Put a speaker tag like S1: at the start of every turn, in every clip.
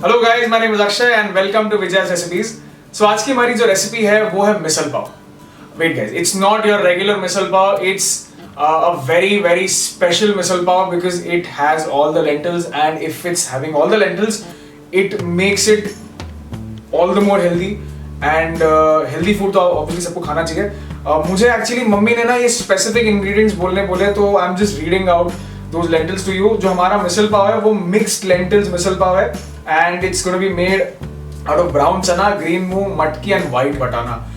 S1: Hello guys, my name is Akshay and welcome to Vijay's recipes. So आज की हमारी जो रेसिपी है वो है misal pav. Wait guys, it's not your regular misal pav, it's a very special misal pav because it has all the lentils, and if it's having all the lentils it makes it all the more healthy and healthy food तो obviously सबको खाना चाहिए। मुझे actually mummy ने ना ये specific ingredients बोले तो I am just reading out those lentils to you. जो हमारा मिसल पाव है वो मिक्स्ड लेंटिल्स मिसल पाव है and it's gonna be made out of brown चना, ग्रीन मूंग, मटकी एंड व्हाइट बटाना।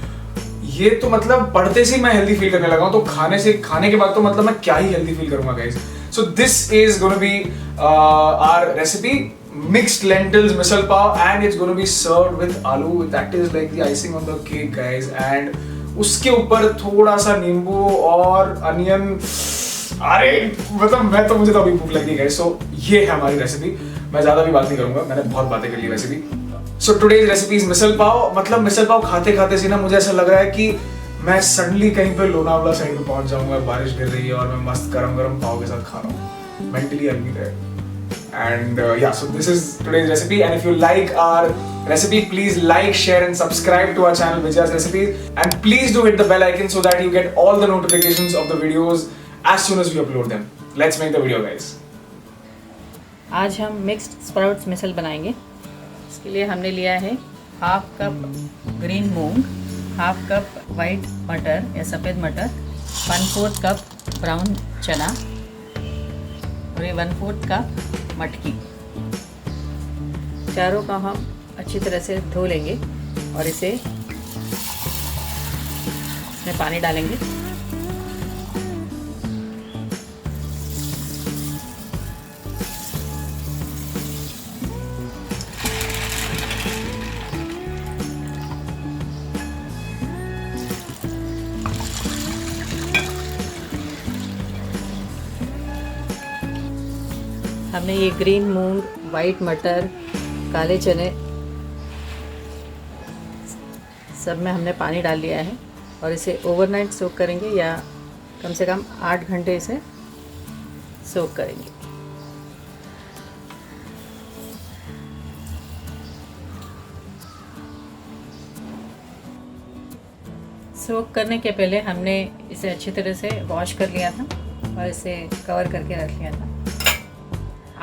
S1: ये तो मतलब पढ़ते से मैं हेल्दी फील करने लगा हूं, तो खाने के बाद तो मतलब मैं क्या ही हेल्दी फील करूंगा guys. So this is gonna be our recipe, mixed lentils misal pav, and it's going to be served with aloo. That is like the icing on the cake guys, and उसके ऊपर थोड़ा सा नींबू और onion. अरे मतलब मुझे तो अभी भूख लगी गाइस। सो ये है हमारी रेसिपी। मैं ज्यादा भी बात नहीं करूंगा, मैंने बहुत बातें कर ली recipe. So today's recipe is misal pav. मतलब मिसल पाव खाते खाते से ना मुझे ऐसा लग रहा है कि मैं सडनली कहीं पे लोनावला साइड में पहुंच जाऊंगा, बारिश गिर रही है और मैं मस्त गरम पाव के साथ खा रहा हूँ। Mentally I am there. And yeah, so this is today's recipe, and if you like our recipe, please like, share and subscribe to our channel Vijay's Recipes, and please do hit the bell icon so that you get all the notifications of the videos as soon as we upload them. Let's make the video guys.
S2: आज हम mixed sprouts मिसल बनाएंगे। इसके लिए हमने लिया है half cup green मूंग, half cup white मटर या सफ़ेद मटर, 1/4 कप ब्राउन चना और ये 1/4 कप मटकी। चारों का हम अच्छी तरह से धो लेंगे और इसे इसमें पानी डालेंगे। हमने ये ग्रीन मूंग, वाइट मटर, काले चने सब में हमने पानी डाल लिया है और इसे ओवरनाइट सोक करेंगे या कम से कम 8 घंटे इसे सोक करेंगे। सोक करने के पहले हमने इसे अच्छी तरह से वॉश कर लिया था और इसे कवर करके रख लिया था।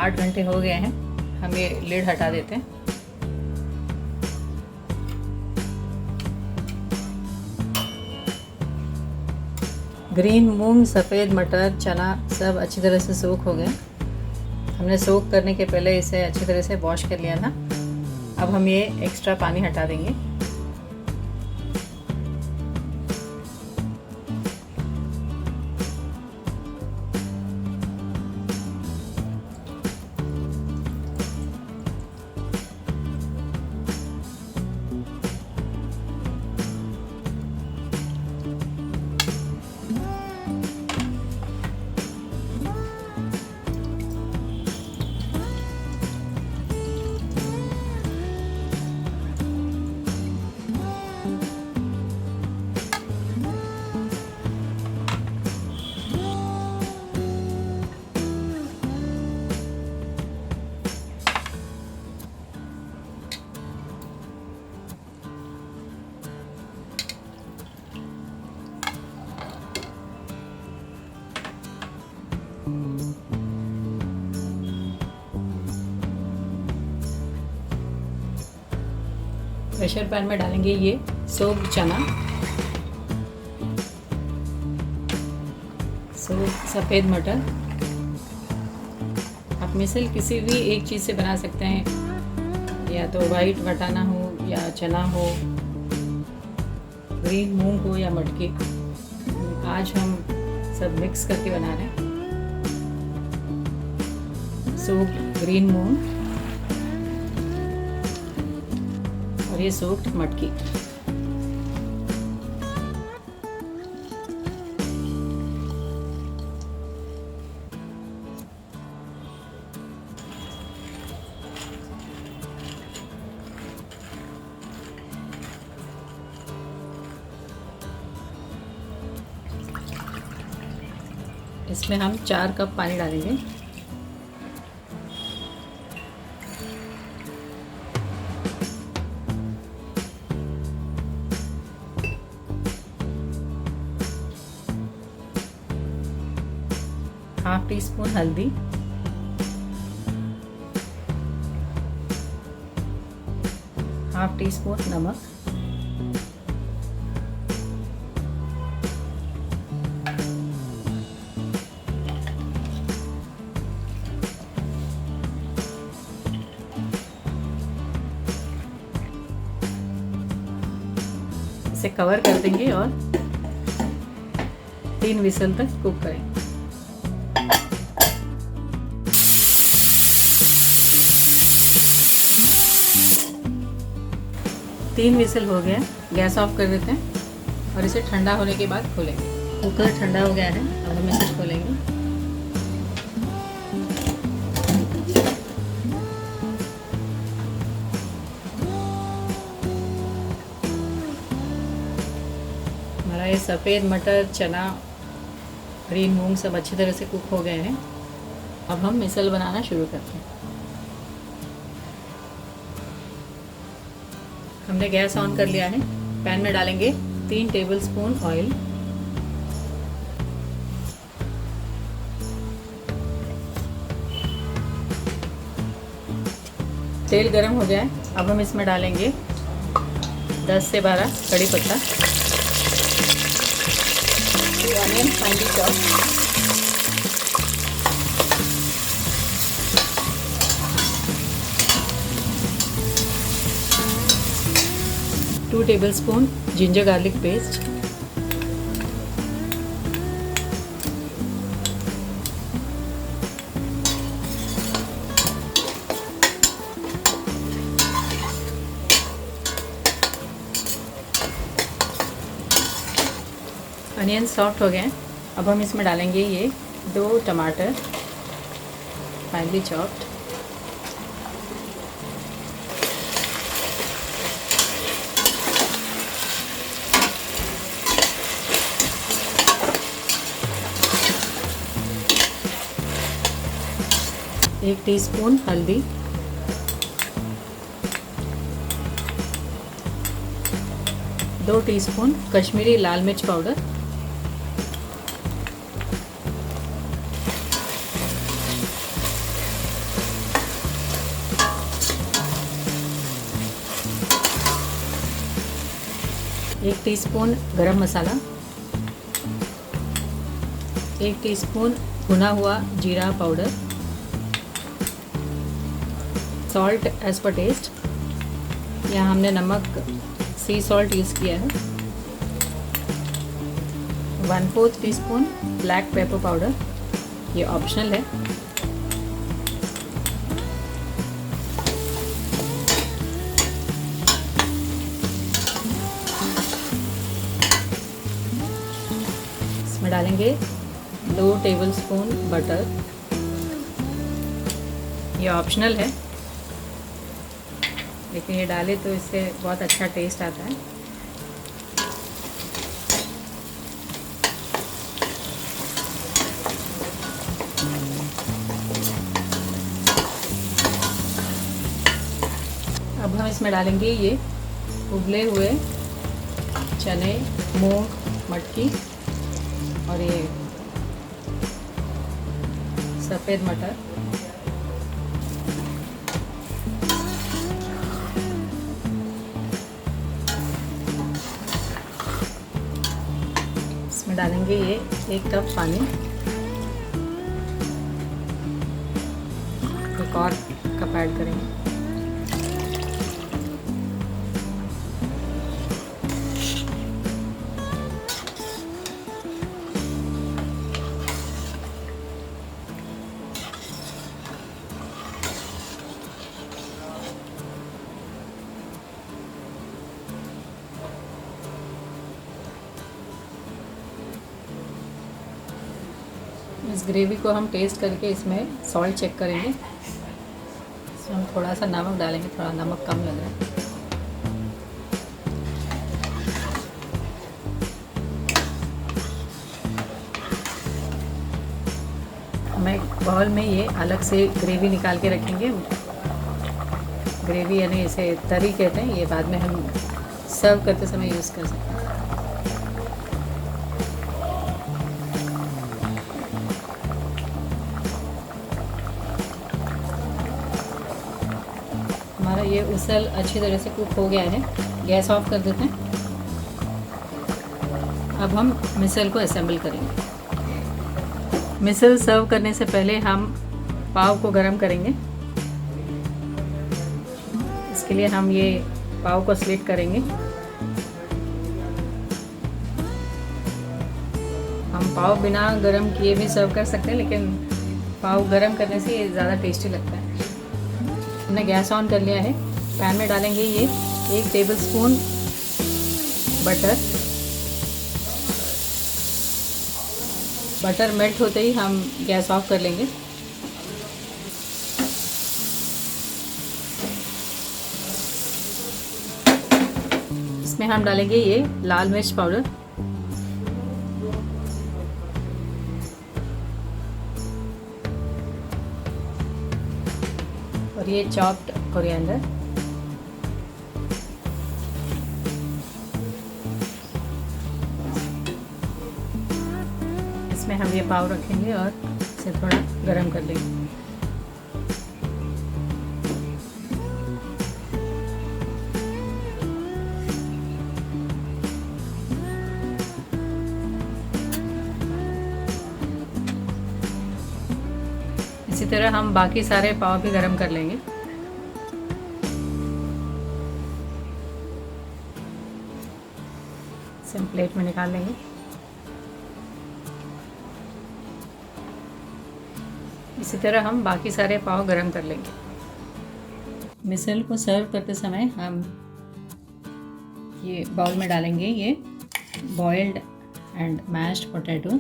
S2: 8 घंटे हो गए हैं, हम ये लिड हटा देते हैं। ग्रीन मूंग, सफ़ेद मटर, चना सब अच्छी तरह से सोख हो गए। हमने सोख करने के पहले इसे अच्छी तरह से वॉश कर लिया था। अब हम ये एक्स्ट्रा पानी हटा देंगे। प्रेशर पैन में डालेंगे ये सोक्ड चना, सफ़ेद मटर। आप मिसल किसी भी एक चीज़ से बना सकते हैं, या तो वाइट बटाना हो या चना हो, ग्रीन मूंग हो या मटकी। आज हम सब मिक्स करके बना रहे हैं। सोक्ड ग्रीन मूंग और ये सोक्ड मटकी। इसमें हम 4 कप पानी डालेंगे। हाफ टी स्पून हल्दी, हाफ टी स्पून नमक, इसे कवर कर देंगे और 3 विसल तक कुक करेंगे। तीन विसल हो गया, गैस ऑफ कर देते हैं और इसे ठंडा होने के बाद खोलेंगे। कुकर ठंडा हो गया है, अब हम इसे खोलेंगे। हमारा ये सफ़ेद मटर, चना, ग्रीन मूंग सब अच्छी तरह से कुक हो गए हैं। अब हम मिसल बनाना शुरू करते हैं। हमने गैस ऑन कर लिया है। पैन में डालेंगे 3 टेबलस्पून ऑयल, तेल गरम हो गया है। अब हम इसमें डालेंगे 10 से 12 कड़ी पत्ता, onion finally chopped, 2 tablespoon ginger garlic paste, onion soft हो गए हैं। अब हम इसमें डालेंगे ये 2 टमाटर फाइनली चॉप्ड, एक टीस्पून हल्दी, दो टीस्पून कश्मीरी लाल मिर्च पाउडर, एक टीस्पून गरम मसाला, एक टीस्पून भुना हुआ जीरा powder, salt as per taste. यहाँ हमने नमक सी सॉल्ट यूज़ किया है। 1/4 टीस्पून ब्लैक पेपर पाउडर, ये ऑप्शनल है। इसमें डालेंगे 2 टेबलस्पून बटर, ये ऑप्शनल है लेकिन ये डाले तो इससे बहुत अच्छा टेस्ट आता है। अब हम इसमें डालेंगे ये उबले हुए चने, मूंग, मटकी और ये सफ़ेद मटर। इसमें डालेंगे ये 1 कप पानी, एक और कप ऐड करेंगे। इस ग्रेवी को हम टेस्ट करके इसमें सॉल्ट चेक करेंगे। इसमें हम थोड़ा सा नमक डालेंगे, थोड़ा नमक कम लग रहा है। हम एक बाउल में ये अलग से ग्रेवी निकाल के रखेंगे। ग्रेवी यानी इसे तरी कहते हैं, ये बाद में हम सर्व करते समय यूज़ कर सकते हैं। ये उसल अच्छी तरह से कुक हो गया है। गैस ऑफ कर देते हैं। अब हम मिसल को असेंबल करेंगे। मिसल सर्व करने से पहले हम पाव को गरम करेंगे। इसके लिए हम ये पाव को स्लिट करेंगे। हम पाव बिना गरम किए भी सर्व कर सकते हैं, लेकिन पाव गरम करने से ये ज़्यादा टेस्टी लगता है। हमने गैस ऑन कर लिया है। पैन में डालेंगे ये 1 टेबलस्पून बटर। बटर मेल्ट होते ही हम गैस ऑफ कर लेंगे। इसमें हम डालेंगे ये लाल मिर्च पाउडर, और ये चॉप्ड कोरिएंडर। इसमें हम ये पाव रखेंगे और इसे थोड़ा गरम कर लेंगे। इसी तरह हम बाकी सारे पाव भी गरम कर लेंगे। इसे हम प्लेट में निकाल लेंगे। इसी तरह हम बाकी सारे पाव गरम कर लेंगे। मिसल को सर्व करते समय हम ये बाउल में डालेंगे ये बॉइल्ड एंड मैश्ड पोटैटो।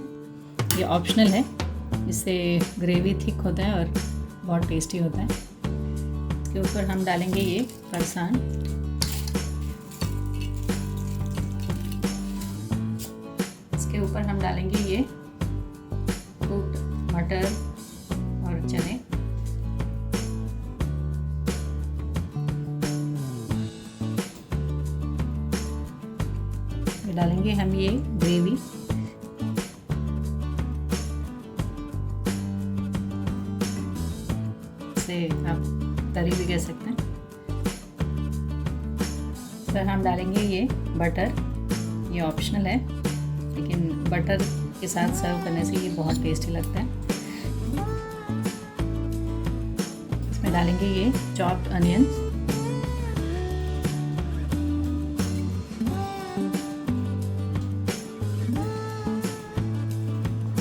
S2: ये ऑप्शनल है, इससे ग्रेवी थिक होता है और बहुत टेस्टी होता है। इसके ऊपर हम डालेंगे ये फरसान। इसके ऊपर हम डालेंगे ये कुक्ड मटर और चने। डालेंगे हम ये ग्रेवी। इसे आप तरी भी कह सकते हैं। फिर हम डालेंगे ये बटर। ये ऑप्शनल है, लेकिन बटर के साथ सर्व करने से ये बहुत टेस्टी लगता है। इसमें डालेंगे ये चॉप्ड अनियंस,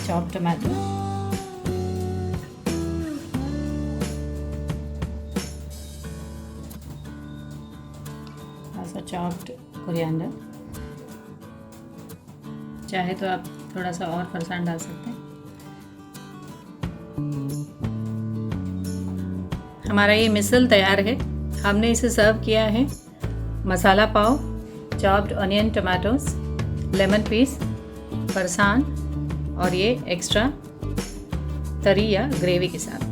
S2: चॉप्ड टमाटो, थोड़ा चॉप्ड कोरिएंडर। चाहे तो आप थोड़ा सा और फरसान डाल सकते हैं। हमारा ये मिसल तैयार है। हमने इसे सर्व किया है masala pav, chopped onion tomatoes, lemon piece, farsan और ये एक्स्ट्रा तरी या ग्रेवी के साथ।